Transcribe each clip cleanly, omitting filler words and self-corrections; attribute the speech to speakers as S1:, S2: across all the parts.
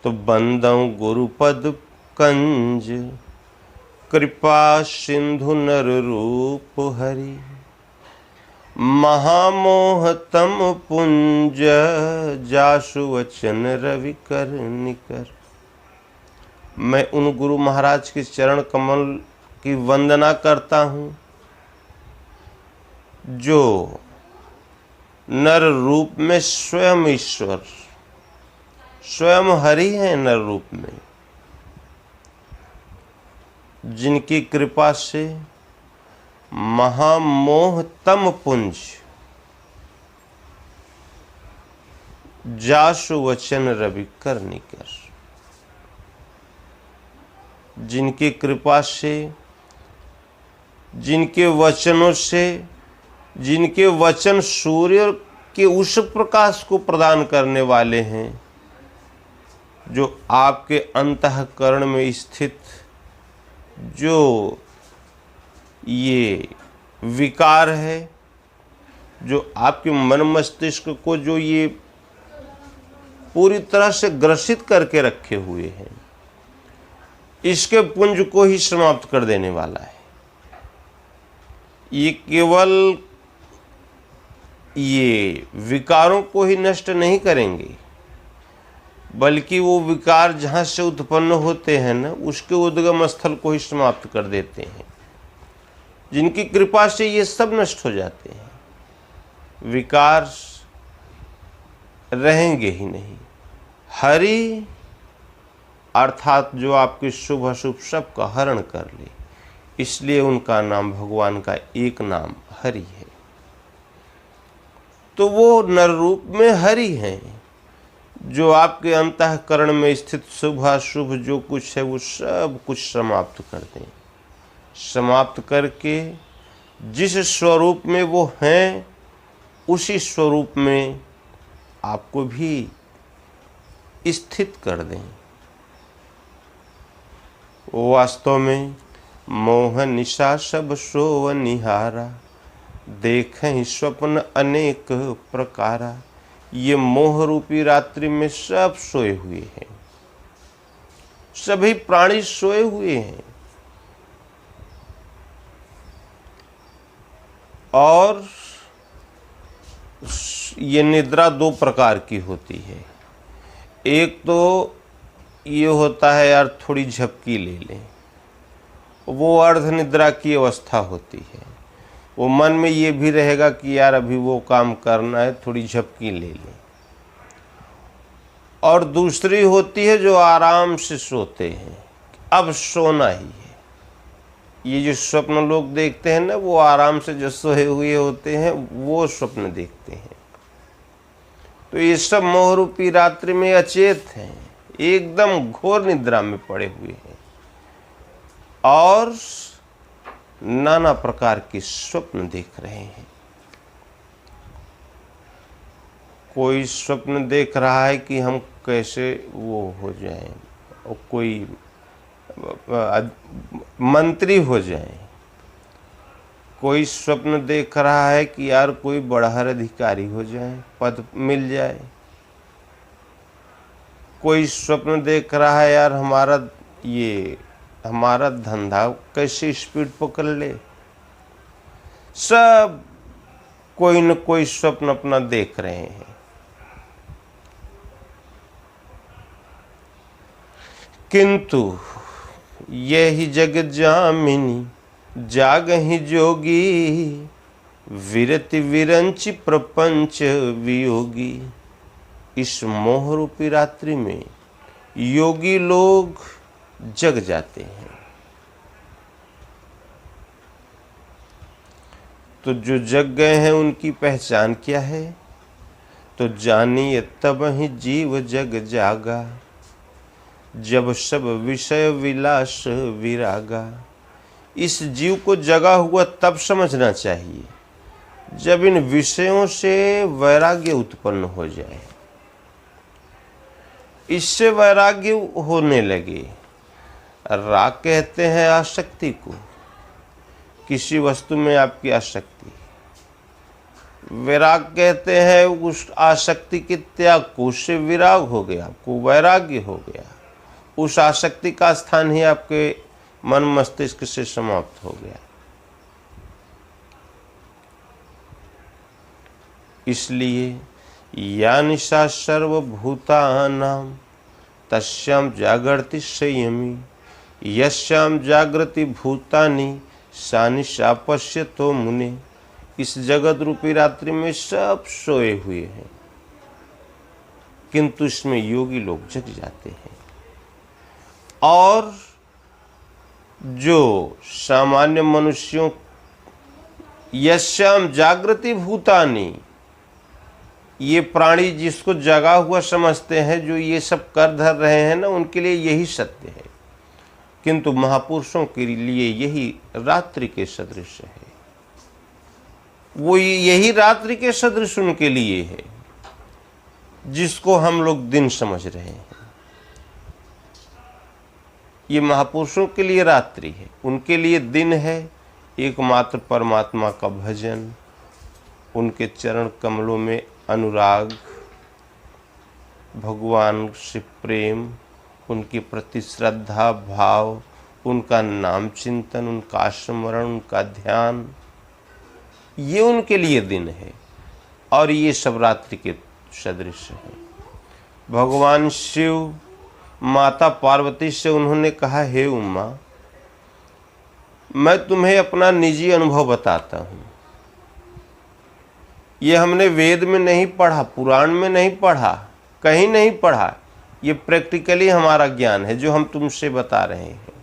S1: तो बंदौ गुरुपद कंज, कृपा सिंधु नर रूप हरि। महामोह तम पुंज, जासु वचन रवि कर निकर। मैं उन गुरु महाराज के चरण कमल की वंदना करता हूँ जो नर रूप में स्वयं ईश्वर, स्वयं हरि हैं नर रूप में, जिनकी कृपा से महामोह तम पुंज, जासु वचन रवि कर निकर, जिनकी कृपा से, जिनके वचनों से, जिनके वचन सूर्य के उस प्रकाश को प्रदान करने वाले हैं जो आपके अंतःकरण में स्थित जो ये विकार है, जो आपके मन मस्तिष्क को जो ये पूरी तरह से ग्रसित करके रखे हुए हैं, इसके पुंज को ही समाप्त कर देने वाला है। ये केवल ये विकारों को ही नष्ट नहीं करेंगे, बल्कि वो विकार जहाँ से उत्पन्न होते हैं ना, उसके उद्गम स्थल को ही समाप्त कर देते हैं। जिनकी कृपा से ये सब नष्ट हो जाते हैं, विकार रहेंगे ही नहीं। हरि अर्थात जो आपके शुभ अशुभ सब का हरण कर ले, इसलिए उनका नाम, भगवान का एक नाम हरि है। तो वो नर रूप में हरि हैं, जो आपके अंतःकरण में स्थित शुभ अशुभ जो कुछ है वो सब कुछ समाप्त कर दें। समाप्त करके जिस स्वरूप में वो हैं, उसी स्वरूप में आपको भी स्थित कर दें। वास्तव में मोह निशा सब सोव निहारा, देखें स्वप्न अनेक प्रकारा। ये मोह रूपी रात्रि में सब सोए हुए हैं, सभी प्राणी सोए हुए हैं। और ये निद्रा दो प्रकार की होती है। एक तो ये होता है यार थोड़ी झपकी ले लें, वो अर्ध निद्रा की अवस्था होती है। वो मन में ये भी रहेगा कि यार अभी वो काम करना है, थोड़ी झपकी ले लें। और दूसरी होती है जो आराम से सोते हैं, अब सोना ही है। ये जो स्वप्न लोग देखते हैं ना, वो आराम से जो सोए हुए होते हैं वो स्वप्न देखते हैं। तो ये सब मोह रूपी रात्रि में अचेत हैं, एकदम घोर निद्रा में पड़े हुए हैं और नाना प्रकार के स्वप्न देख रहे हैं। कोई स्वप्न देख रहा है कि हम कैसे वो हो जाएं, और कोई मंत्री हो जाएं। कोई स्वप्न देख रहा है कि यार कोई बढ़हर अधिकारी हो जाए, पद मिल जाए। कोई स्वप्न देख रहा है यार हमारा धंधा कैसे स्पीड पकड़ ले। सब कोई न कोई स्वप्न अपना देख रहे हैं। किंतु यही जगत जामिनी, जागहि जोगी, विरति विरंच प्रपंच वियोगी। इस मोह रूपी रात्रि में योगी लोग जग जाते हैं। तो जो जग गए हैं उनकी पहचान क्या है? तो जानिए तब ही जीव जग जागा, जब सब विषय विलास विरागा। इस जीव को जगा हुआ तब समझना चाहिए जब इन विषयों से वैराग्य उत्पन्न हो जाए, इससे वैराग्य होने लगे। राग कहते हैं आसक्ति को, किसी वस्तु में आपकी आसक्ति। विराग कहते हैं उस आसक्ति के त्याग को, उससे विराग हो गया, आपको वैराग्य हो गया। उस आसक्ति का स्थान ही आपके मन मस्तिष्क से समाप्त हो गया। इसलिए या निशा सर्वभूतानां तस्यां जागर्ति संयमी, यस्यां जागृति भूतानि सा निशा पश्यतो मुने। इस जगत रूपी रात्रि में सब सोए हुए हैं, किंतु इसमें योगी लोग जग जाते हैं। और जो सामान्य मनुष्यों, यस्याम जागृति भूतानि, ये प्राणी जिसको जगा हुआ समझते हैं, जो ये सब कर धर रहे हैं ना, उनके लिए यही सत्य है, किंतु महापुरुषों के लिए यही रात्रि के सदृश है। वो यही रात्रि के सदृश उनके लिए है, जिसको हम लोग दिन समझ रहे हैं। ये महापुरुषों के लिए रात्रि है, उनके लिए दिन है। एकमात्र परमात्मा का भजन, उनके चरण कमलों में अनुराग, भगवान से प्रेम, उनके प्रति श्रद्धा भाव, उनका नाम चिंतन, उनका स्मरण, उनका ध्यान, ये उनके लिए दिन है। और ये सब रात्रि के सदृश है। भगवान शिव माता पार्वती से उन्होंने कहा, हे उमा, मैं तुम्हें अपना निजी अनुभव बताता हूँ। ये हमने वेद में नहीं पढ़ा, पुराण में नहीं पढ़ा, कहीं नहीं पढ़ा। ये प्रैक्टिकली हमारा ज्ञान है जो हम तुमसे बता रहे हैं।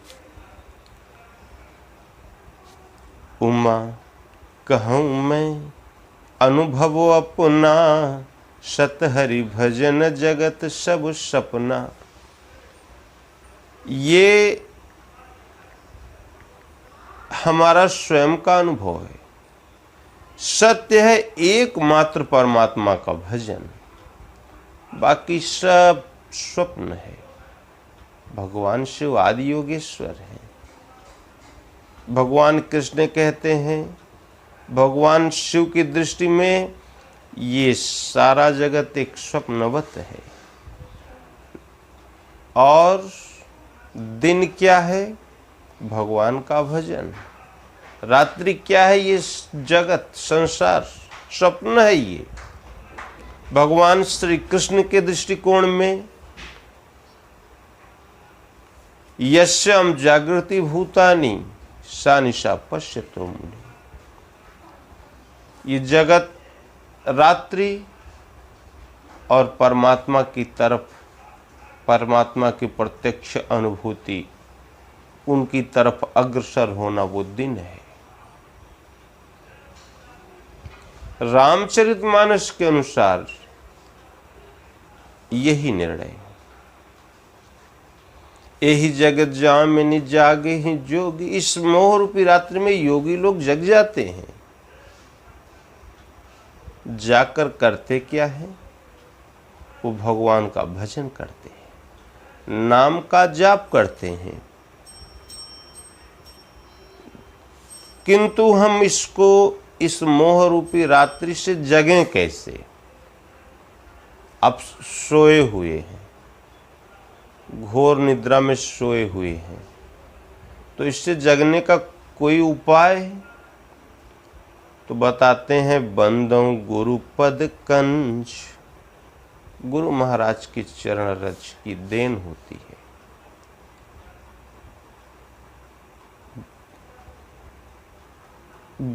S1: उमा कहूँ मैं अनुभव अपना, सत हरि भजन जगत सब सपना। ये हमारा स्वयं का अनुभव है। सत्य है एकमात्र परमात्मा का भजन, बाकी सब स्वप्न है। भगवान शिव आदि योगेश्वर हैं। भगवान कृष्ण कहते हैं, भगवान शिव की दृष्टि में ये सारा जगत एक स्वप्नवत है। और दिन क्या है? भगवान का भजन। रात्रि क्या है? ये जगत संसार स्वप्न है। ये भगवान श्री कृष्ण के दृष्टिकोण में यस्यम जागृति भूतानि सा निशा पश्यतो मुनि। ये जगत रात्रि और परमात्मा की तरफ, परमात्मा की प्रत्यक्ष अनुभूति, उनकी तरफ अग्रसर होना वो दिन है। रामचरितमानस के अनुसार यही निर्णय, यही जगत जामिनी जागे ही जोगी। इस मोह रूपी रात्रि में योगी लोग जग जाते हैं। जाकर करते क्या है? वो भगवान का भजन करते हैं, नाम का जाप करते हैं। किंतु हम इसको, इस मोह रूपी रात्रि से जगें कैसे? अब सोए हुए हैं, घोर निद्रा में सोए हुए हैं, तो इससे जगने का कोई उपाय है? तो बताते हैं, बंदों गुरुपद कंज। गुरु महाराज की चरण रज की देन होती है।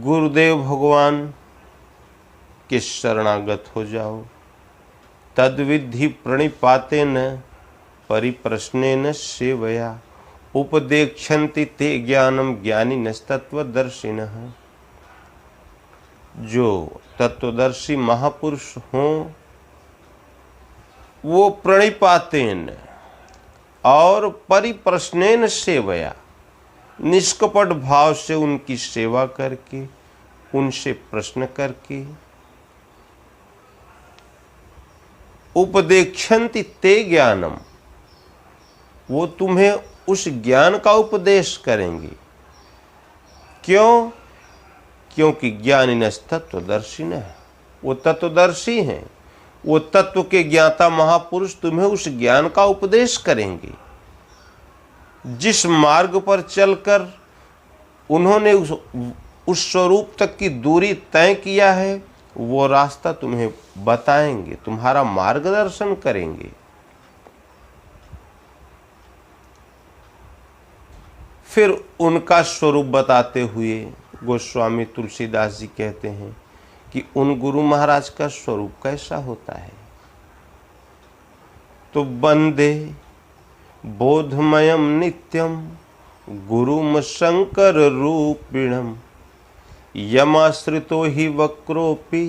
S1: गुरुदेव भगवान के शरणागत हो जाओ। तद्विधि प्रणिपातेन परिप्रश्नेन सेवया उपदेक्षन्ति ते ज्ञानम ज्ञानिनस्तत्वदर्शिनः। जो तत्वदर्शी महापुरुष हों, वो प्रणिपातेन और परिप्रश्नेन सेवया, निष्कपट भाव से उनकी सेवा करके, उनसे प्रश्न करके, उपदेक्षन्ति ते ज्ञानम, वो तुम्हें उस ज्ञान का उपदेश करेंगे। क्यों? क्योंकि ज्ञानिनस्तत्वदर्शिनः, वो तत्वदर्शी हैं, वो तत्व के ज्ञाता महापुरुष तुम्हें उस ज्ञान का उपदेश करेंगे। जिस मार्ग पर चलकर उन्होंने उस स्वरूप तक की दूरी तय किया है, वो रास्ता तुम्हें बताएंगे, तुम्हारा मार्गदर्शन करेंगे। फिर उनका स्वरूप बताते हुए गोस्वामी तुलसीदास जी कहते हैं कि उन गुरु महाराज का स्वरूप कैसा होता है। तो वंदे बोधमयम नित्यम गुरुम शंकर रूपिणम यमाश्रितो हि वक्रोपि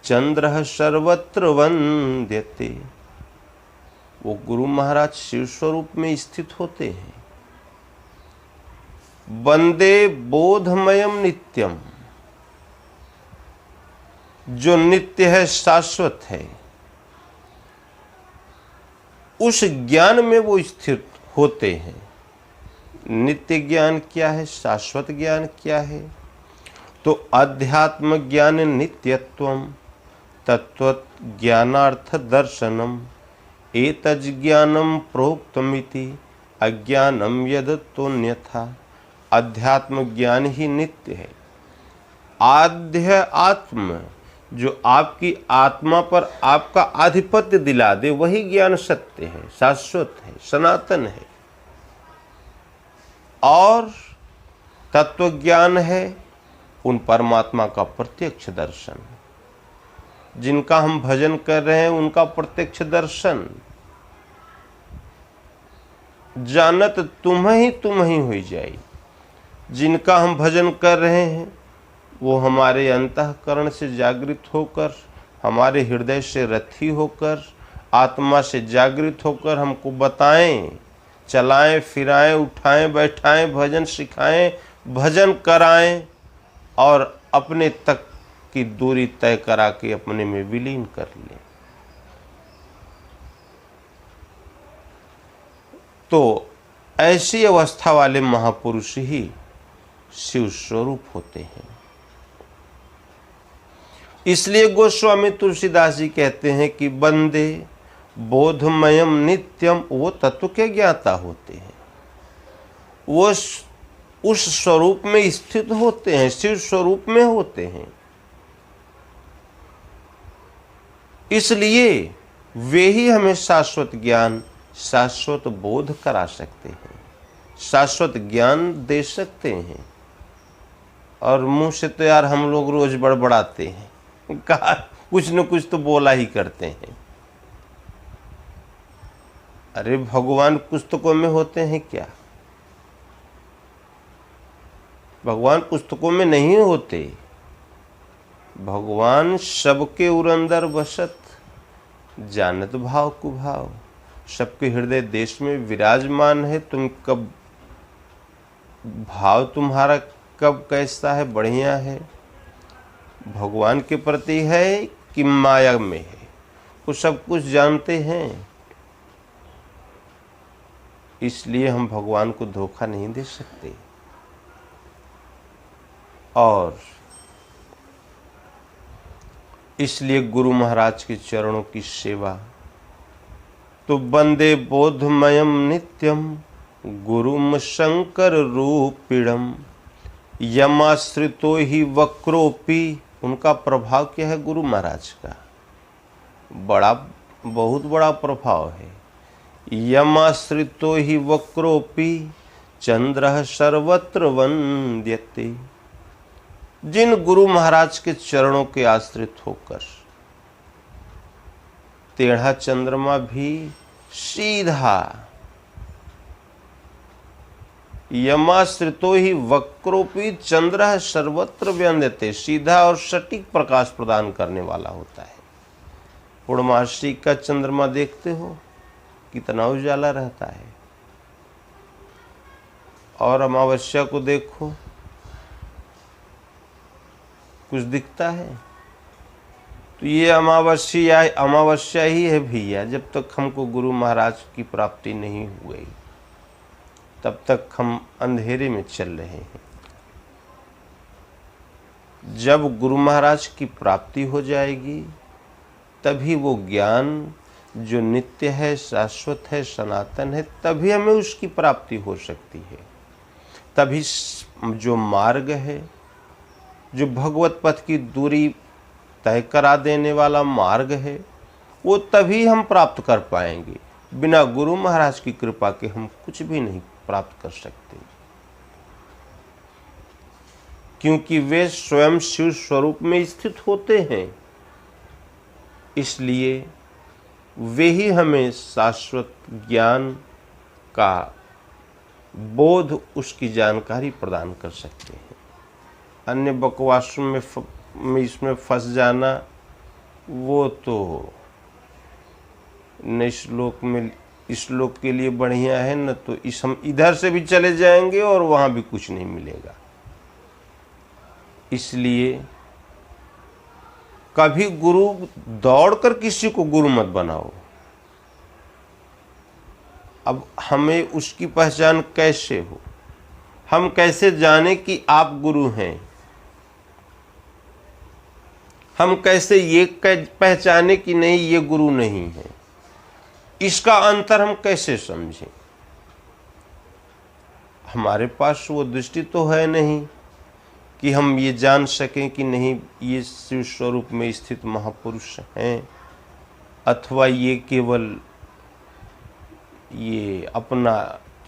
S1: चंद्र सर्वत्र वंद्यते। वो गुरु महाराज शिव स्वरूप में स्थित होते हैं। वंदे बोधमयम नित्यम, जो नित्य है, शाश्वत है, उस ज्ञान में वो स्थित होते हैं। नित्य ज्ञान क्या है, शाश्वत ज्ञान क्या है? तो अध्यात्म ज्ञान नित्यत्वम तत्व ज्ञानार्थ दर्शनम एतज ज्ञानम प्रोक्तमिति अज्ञानम यदतोन्यथा। अध्यात्म ज्ञान ही नित्य है। आद्य आत्म, जो आपकी आत्मा पर आपका आधिपत्य दिला दे, वही ज्ञान सत्य है, शाश्वत है, सनातन है। और तत्व ज्ञान है उन परमात्मा का प्रत्यक्ष दर्शन। जिनका हम भजन कर रहे हैं उनका प्रत्यक्ष दर्शन। जानत तुम ही हुई जाई। जिनका हम भजन कर रहे हैं वो हमारे अंतःकरण से जागृत होकर, हमारे हृदय से रथी होकर, आत्मा से जागृत होकर हमको बताएं, चलाएं, फिराएं, उठाएं, बैठाएं, भजन सिखाएं, भजन कराएं और अपने तक की दूरी तय करा के अपने में विलीन कर लें। तो ऐसी अवस्था वाले महापुरुष ही शिव स्वरूप होते हैं। इसलिए गोस्वामी तुलसीदास जी कहते हैं कि बंदे बोधमयम नित्यम, वो तत्व के ज्ञाता होते हैं। वो उस स्वरूप में स्थित होते हैं, शिव स्वरूप में होते हैं। इसलिए वे ही हमें शाश्वत ज्ञान, शाश्वत बोध करा सकते हैं, शाश्वत ज्ञान दे सकते हैं। और मुंह से तो यार हम लोग रोज बड़बड़ाते हैं, कहा कुछ न कुछ तो बोला ही करते हैं। अरे भगवान पुस्तकों में होते हैं क्या? भगवान पुस्तकों में नहीं होते। भगवान सबके उरंदर बसत, जानत भाव कुभाव, सबके हृदय देश में विराजमान है। तुम कब, भाव तुम्हारा कब कैसा है, बढ़िया है, भगवान के प्रति है कि माया में है, वो सब कुछ जानते हैं। इसलिए हम भगवान को धोखा नहीं दे सकते। और इसलिए गुरु महाराज के चरणों की सेवा। तो वंदे बोधमयम नित्यम गुरुम शंकर रूपिणम यमाश्रितो ही वक्रोपी। उनका प्रभाव क्या है गुरु महाराज का? बहुत बड़ा प्रभाव है। यमाश्रितो ही वक्रोपी चंद्र सर्वत्र वंद्यते। जिन गुरु महाराज के चरणों के आश्रित होकर टेढ़ा चंद्रमा भी सीधा, यमाश्रितो ही वक्रोपी चंद्र सर्वत्र व्यंद्यते, सीधा और सटीक प्रकाश प्रदान करने वाला होता है। पूर्णमासी का चंद्रमा देखते हो कितना उजाला रहता है, और अमावस्या को देखो कुछ दिखता है। तो ये अमावस्या ही है भैया। जब तक हमको गुरु महाराज की प्राप्ति नहीं हुई तब तक हम अंधेरे में चल रहे हैं। जब गुरु महाराज की प्राप्ति हो जाएगी तभी वो ज्ञान जो नित्य है, शाश्वत है, सनातन है, तभी हमें उसकी प्राप्ति हो सकती है। तभी जो मार्ग है, जो भगवत पथ की दूरी तय करा देने वाला मार्ग है, वो तभी हम प्राप्त कर पाएंगे। बिना गुरु महाराज की कृपा के हम कुछ भी नहीं प्राप्त कर सकते, क्योंकि वे स्वयं शिव स्वरूप में स्थित होते हैं। इसलिए वे ही हमें शाश्वत ज्ञान का बोध, उसकी जानकारी प्रदान कर सकते हैं। अन्य बकवासों में इसमें फंस जाना, वो तो न इस श्लोक के लिए बढ़िया है, न तो हम इधर से भी चले जाएंगे और वहाँ भी कुछ नहीं मिलेगा। इसलिए कभी गुरु दौड़कर किसी को गुरु मत बनाओ। अब हमें उसकी पहचान कैसे हो? हम कैसे जाने कि आप गुरु हैं? हम कैसे ये पहचाने कि नहीं, ये गुरु नहीं है? इसका अंतर हम कैसे समझें? हमारे पास वो दृष्टि तो है नहीं कि हम ये जान सकें कि नहीं ये शिव स्वरूप में स्थित महापुरुष हैं, अथवा ये केवल ये अपना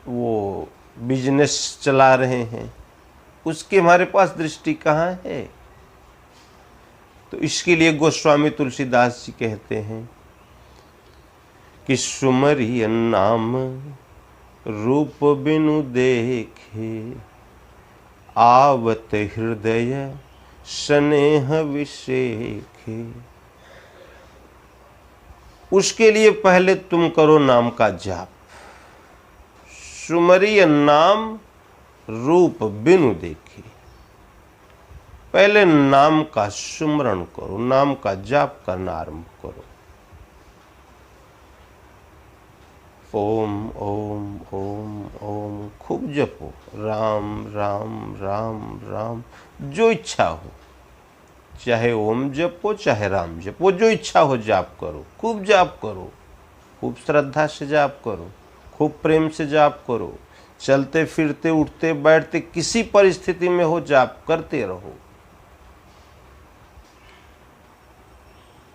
S1: वो बिजनेस चला रहे हैं। उसकी हमारे पास दृष्टि कहाँ है? तो इसके लिए गोस्वामी तुलसीदास जी कहते हैं कि सुमरियन नाम रूप बिनु देखे, आवत हृदय स्नेह विषेखे। उसके लिए पहले तुम करो नाम का जाप। सुमरिय नाम रूप बिनु देखे, पहले नाम का सुमरण करो, नाम का जाप करना आरंभ करो। ओम ओम ओम ओम खूब जपो, राम राम राम राम, जो इच्छा हो, चाहे ओम जपो चाहे राम जपो, जो इच्छा हो जाप करो, खूब जाप करो, खूब श्रद्धा से जाप करो, खूब प्रेम से जाप करो। चलते फिरते उठते बैठते किसी परिस्थिति में हो जाप करते रहो।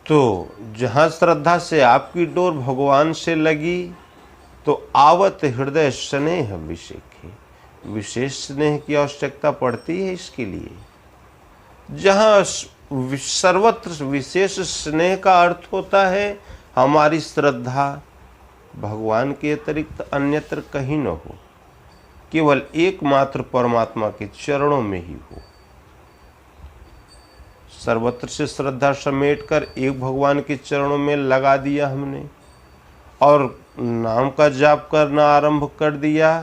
S1: तो जहाँ श्रद्धा से आपकी डोर भगवान से लगी तो आवत हृदय स्नेह विषेखे, विशेष स्नेह की आवश्यकता पड़ती है इसके लिए। जहाँ सर्वत्र विशेष स्नेह का अर्थ होता है हमारी श्रद्धा भगवान के अतिरिक्त अन्यत्र कहीं न हो, केवल एकमात्र परमात्मा के चरणों में ही हो। सर्वत्र से श्रद्धा समेटकर एक भगवान के चरणों में लगा दिया हमने और नाम का जाप करना आरंभ कर दिया,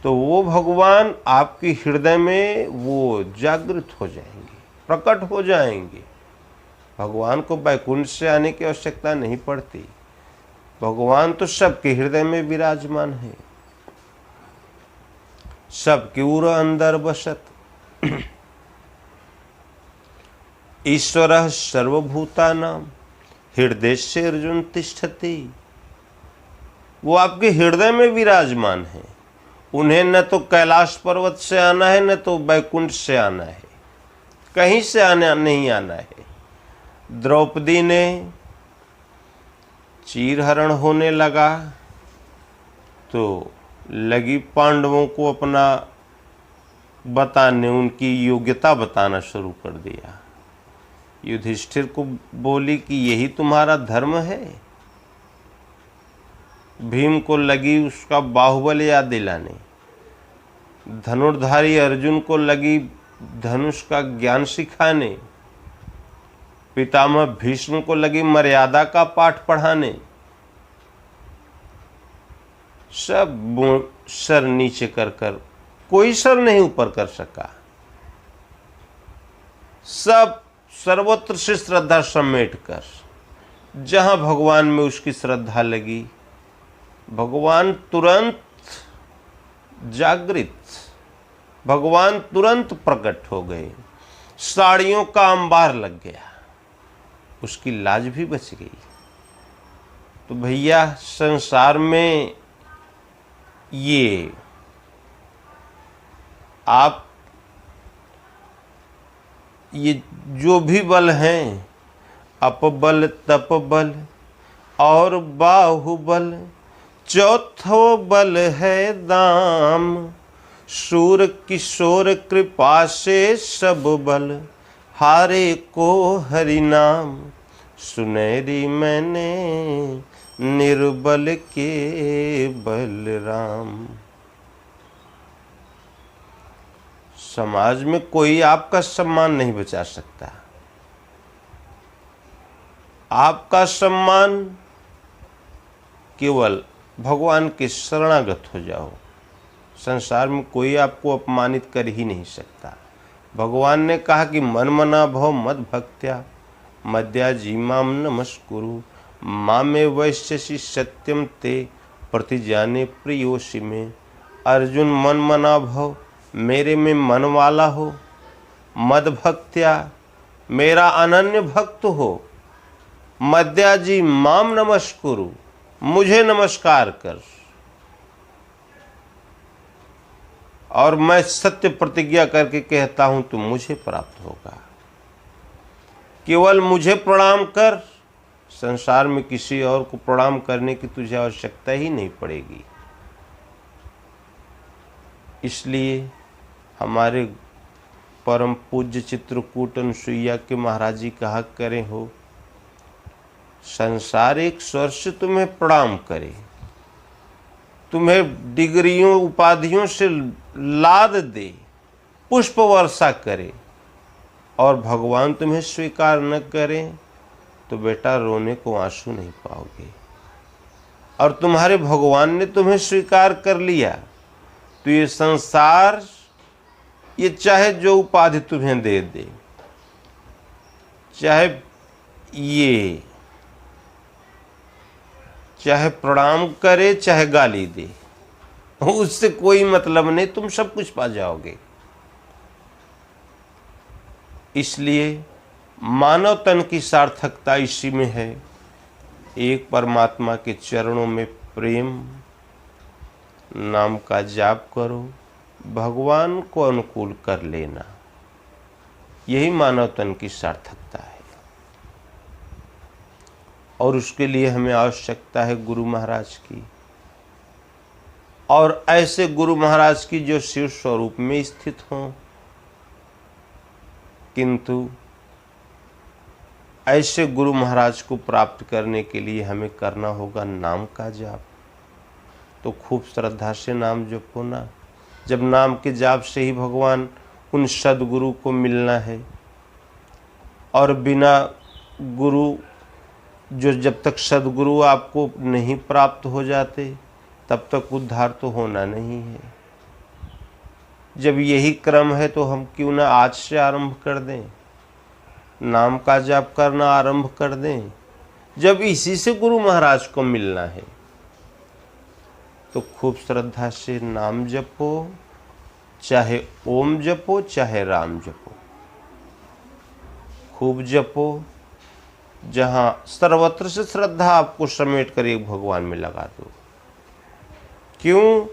S1: तो वो भगवान आपके हृदय में वो जागृत हो जाएंगे, प्रकट हो जाएंगे। भगवान को वैकुंठ से आने की आवश्यकता नहीं पड़ती, भगवान तो सबके हृदय में विराजमान है, सबके उर अंदर बसत। ईश्वरः सर्वभूतानां हृदयस्य अर्जुन तिष्ठति। वो आपके हृदय में विराजमान है। उन्हें न तो कैलाश पर्वत से आना है, न तो वैकुंठ से आना है, कहीं से आना नहीं आना है। द्रौपदी ने चीरहरण होने लगा तो लगी पांडवों को अपना बताने, उनकी योग्यता बताना शुरू कर दिया। युधिष्ठिर को बोली कि यही तुम्हारा धर्म है। भीम को लगी उसका बाहुबल याद दिलाने, धनुर्धारी अर्जुन को लगी धनुष का ज्ञान सिखाने, पितामह भीष्म को लगी मर्यादा का पाठ पढ़ाने। सब सर नीचे कर कर कोई सर नहीं ऊपर कर सका। सब सर्वत्र से श्रद्धा समेट कर जहां भगवान में उसकी श्रद्धा लगी, भगवान तुरंत जागृत, भगवान तुरंत प्रकट हो गए। साड़ियों का अंबार लग गया, उसकी लाज भी बच गई। तो भैया संसार में ये आप ये जो भी बल हैं, अपबल, तपबल और बाहुबल, चौथो बल है दाम। शूर किशोर कृपा से सब बल, हारे को हरि नाम। सुनहरी मैंने निर्बल के बलराम। समाज में कोई आपका सम्मान नहीं बचा सकता। आपका सम्मान केवल भगवान के शरणागत हो जाओ। संसार में कोई आपको अपमानित कर ही नहीं सकता। भगवान ने कहा कि मन मना भव मद भक्त्या मद्या जीमाम नमस्कुरु मामे वैश्यसि सत्यम ते प्रतिजाने प्रियोषि में। अर्जुन मन मना भव, मेरे में मन वाला हो, मद भक्त्या मेरा अनन्य भक्त हो, मद्या जी माम नमस्कुरु मुझे नमस्कार कर, और मैं सत्य प्रतिज्ञा करके कहता हूं तो मुझे प्राप्त होगा। केवल मुझे प्रणाम कर, संसार में किसी और को प्रणाम करने की तुझे आवश्यकता ही नहीं पड़ेगी। इसलिए हमारे परम पूज्य चित्रकूट अनुसुईया के महाराज जी कहा करे हो, संसार एक स्वर से तुम्हें प्रणाम करे, तुम्हें डिग्रियों उपाधियों से लाद दे, पुष्प वर्षा करे, और भगवान तुम्हें स्वीकार न करें तो बेटा रोने को आंसू नहीं पाओगे। और तुम्हारे भगवान ने तुम्हें स्वीकार कर लिया तो ये संसार, ये चाहे जो उपाधि तुम्हें दे दे, चाहे प्रणाम करे, चाहे गाली दे, उससे कोई मतलब नहीं, तुम सब कुछ पा जाओगे। इसलिए मानव तन की सार्थकता इसी में है, एक परमात्मा के चरणों में प्रेम, नाम का जाप करो, भगवान को अनुकूल कर लेना, यही मानव तन की सार्थकता है। और उसके लिए हमें आवश्यकता है गुरु महाराज की, और ऐसे गुरु महाराज की जो शिव स्वरूप में स्थित हों। किंतु ऐसे गुरु महाराज को प्राप्त करने के लिए हमें करना होगा नाम का जाप। तो खूब श्रद्धा से नाम जपो ना। जब नाम के जाप से ही भगवान उन सद्गुरु को मिलना है, और बिना गुरु, जो जब तक सद्गुरु आपको नहीं प्राप्त हो जाते तब तक उद्धार तो होना नहीं है। जब यही क्रम है तो हम क्यों ना आज से आरंभ कर दें, नाम का जाप करना आरंभ कर दें। जब इसी से गुरु महाराज को मिलना है तो खूब श्रद्धा से नाम जपो, चाहे ओम जपो चाहे राम जपो, खूब जपो। जहां सर्वत्र से श्रद्धा आपको समेट कर एक भगवान में लगा दो। क्यों?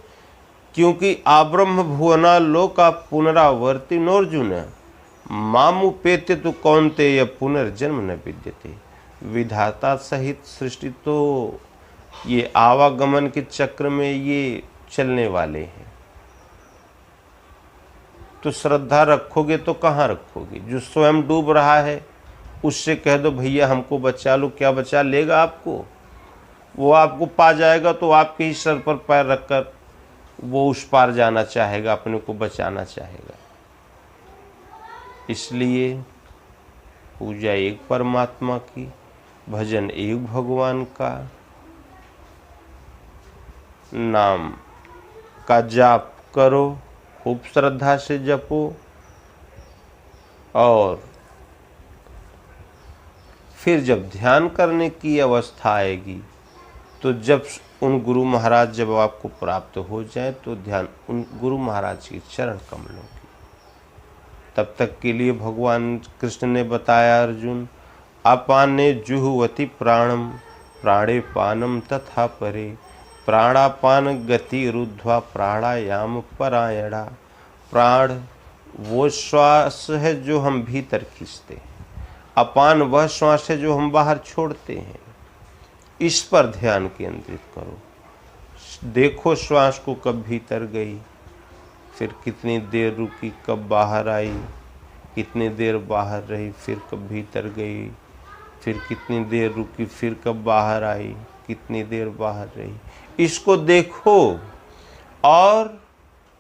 S1: क्योंकि आब्रह्म भुवना लोका पुनरावर्ति नोर्जुन मामुपेत्य तो कौन्तेय पुनर्जन्म न विद्यते। विधाता सहित सृष्टि तो ये आवागमन के चक्र में ये चलने वाले हैं, तो श्रद्धा रखोगे तो कहाँ रखोगे? जो स्वयं डूब रहा है उससे कह दो भैया हमको बचा लो, क्या बचा लेगा आपको? वो आपको पा जाएगा तो आपके ही सर पर पैर रखकर वो उस पार जाना चाहेगा, अपने को बचाना चाहेगा। इसलिए पूजा एक परमात्मा की, भजन एक भगवान का, नाम का जाप करो, खूब श्रद्धा से जपो, और फिर जब ध्यान करने की अवस्था आएगी तो जब उन गुरु महाराज जब आपको प्राप्त हो जाए तो ध्यान उन गुरु महाराज के चरण कमलों की, तब तक के लिए भगवान कृष्ण ने बताया, अर्जुन अपाने जुहुवति प्राणम प्राणे पानम तथा परे प्राणापान गति रुद्ध्वा प्राणायाम परायणा। प्राण वो श्वास है जो हम भीतर खींचते हैं, अपान वह श्वास है जो हम बाहर छोड़ते हैं। इस पर ध्यान केंद्रित करो। देखो श्वास को कब भीतर गई, फिर कितनी देर रुकी, कब बाहर आई, कितनी देर बाहर रही, फिर कब भीतर गई, फिर कितनी देर रुकी, फिर कब बाहर आई, कितनी देर बाहर रही। इसको देखो और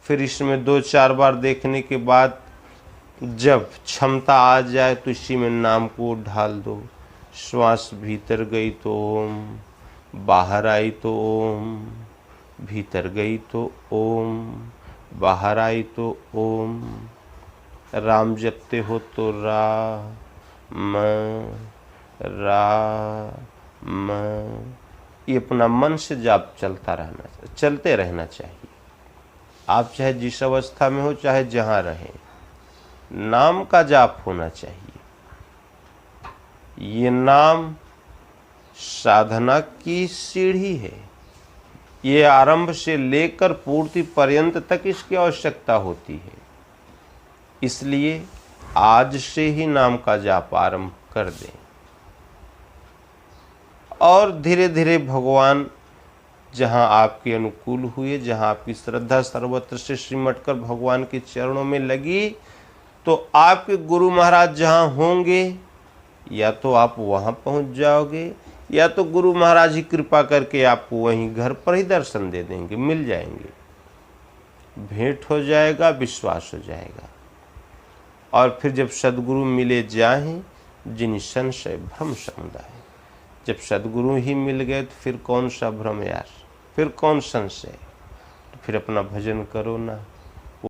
S1: फिर इसमें 2-4 बार देखने के बाद जब क्षमता आ जाए तो इसी में नाम को ढाल दो। श्वास भीतर गई तो ओम, बाहर आई तो ओम, भीतर गई तो ओम, बाहर आई तो ओम। राम जपते हो तो राम, ये अपना मन से जाप चलते रहना चाहिए। आप चाहे जिस अवस्था में हो, चाहे जहाँ रहें, नाम का जाप होना चाहिए। ये नाम साधना की सीढ़ी है। ये आरंभ से लेकर पूर्ति पर्यंत तक इसकी आवश्यकता होती है। इसलिए आज से ही नाम का जाप आरंभ कर दें और धीरे धीरे भगवान जहाँ आपके अनुकूल हुए, जहाँ आपकी श्रद्धा सर्वत्र से सिमट कर भगवान के चरणों में लगी, तो आपके गुरु महाराज जहाँ होंगे या तो आप वहाँ पहुँच जाओगे, या तो गुरु महाराज ही कृपा करके आपको वहीं घर पर ही दर्शन दे देंगे, मिल जाएंगे, भेंट हो जाएगा, विश्वास हो जाएगा। और फिर जब सद्गुरु मिले जाएं, जिन संशय भ्रम समुदाय, जब सद्गुरु ही मिल गए तो फिर कौन सा भ्रम यार, फिर कौन संशय। तो फिर अपना भजन करो ना।